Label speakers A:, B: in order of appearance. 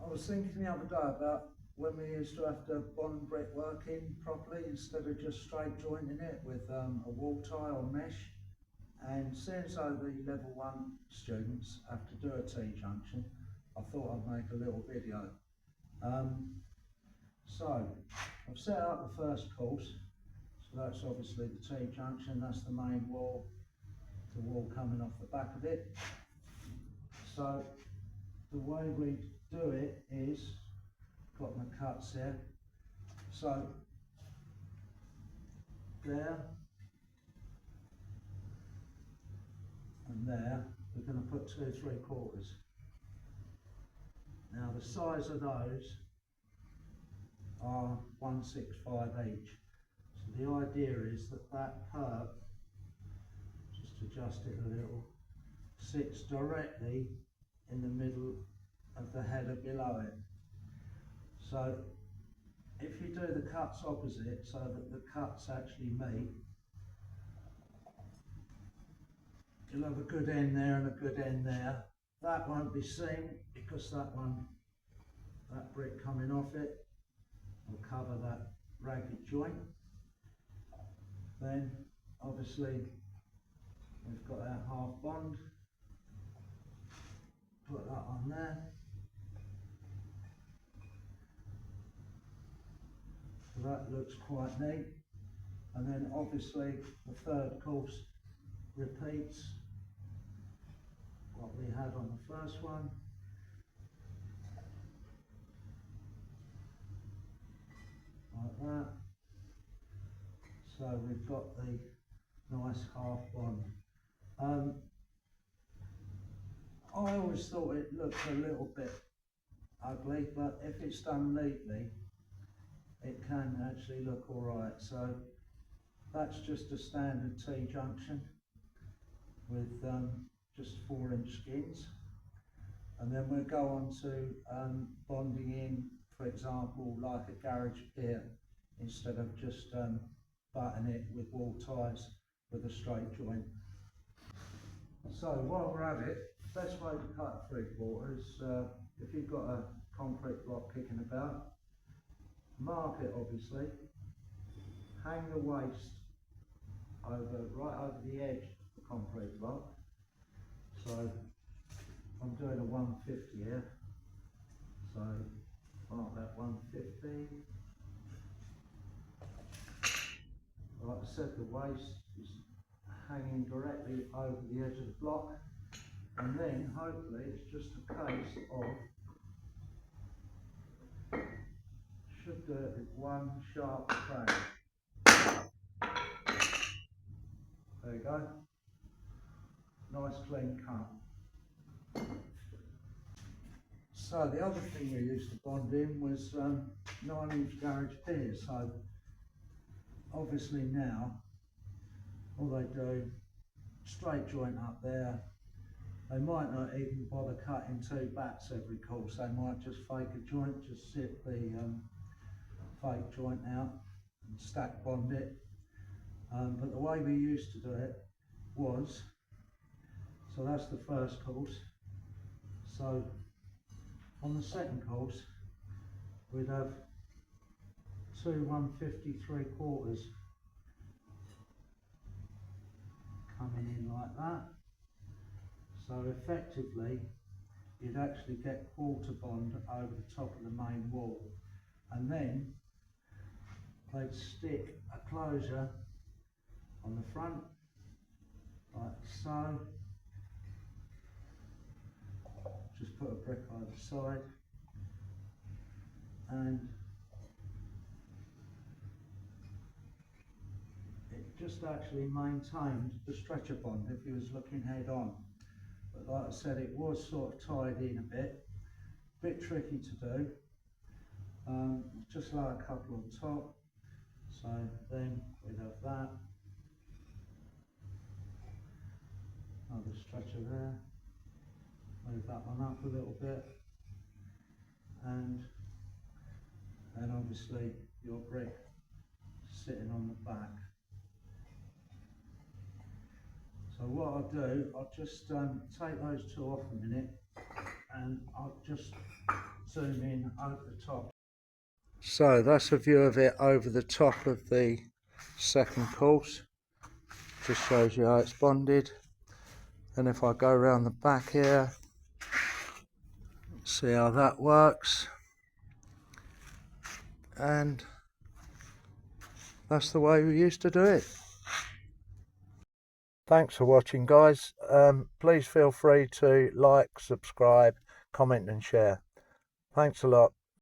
A: I was thinking the other day about when we used to have to bond brickwork in properly instead of just straight jointing it with a wall tie or mesh. And since the level 1 students have to do a T-junction, I thought I'd make a little video. So I've set up the first course. So that's obviously the T-junction, that's the main wall, the wall coming off the back of it. So the way we do it is, got my cuts here, so there and there, we're going to put 2 3/4. Now the size of those are 165 each. So the idea is that that perp, just adjust it a little, sits directly in the middle of the header below it. So if you do the cuts opposite so that the cuts actually meet, you'll have a good end there and a good end there. That won't be seen because that brick coming off it will cover that ragged joint. Then obviously we've got our half bond, put that on there. So that looks quite neat. And then obviously the third course repeats what we had on the first one. Like that. So we've got the nice half bond. I always thought it looked a little bit ugly, but if it's done neatly, it can actually look alright. So that's just a standard T-junction with just 4-inch skins, and then we'll go on to bonding in, for example, like a garage pier, instead of just butting it with wall ties with a straight joint. So while we're at it, best way to cut 3/4, if you've got a concrete block kicking about, mark it obviously, hang the waste right over the edge of the concrete block. So I'm doing a 150 here, so mark that 150. Like I said, the waste is hanging directly over the edge of the block, and then hopefully it's just a case of, should do it with one sharp crack. There you go, nice clean cut. So the other thing we used to bond in was 9-inch garage piers. So obviously now all they do, straight joint up there. They might not even bother cutting 2 bats every course. They might just fake a joint, just sit the fake joint out and stack bond it. But the way we used to do it was, so that's the first course. So on the second course, we'd have 2 150 3/4 coming in like that. So effectively, you'd actually get quarter bond over the top of the main wall, and then they'd stick a closure on the front, like so. Just put a brick either side, and it just actually maintained the stretcher bond if you was looking head on. But like I said, it was sort of tied in a bit tricky to do. Just lay a couple on top, so then we'd have that, another stretcher there, move that one up a little bit, and then obviously your brick sitting on the back. So what I'll do, I'll just take those 2 off a minute and I'll just zoom in over the top. So that's a view of it over the top of the second course. Just shows you how it's bonded. And if I go around the back here, see how that works. And that's the way we used to do it. Thanks for watching, guys. Please feel free to like, subscribe, comment and share. Thanks a lot.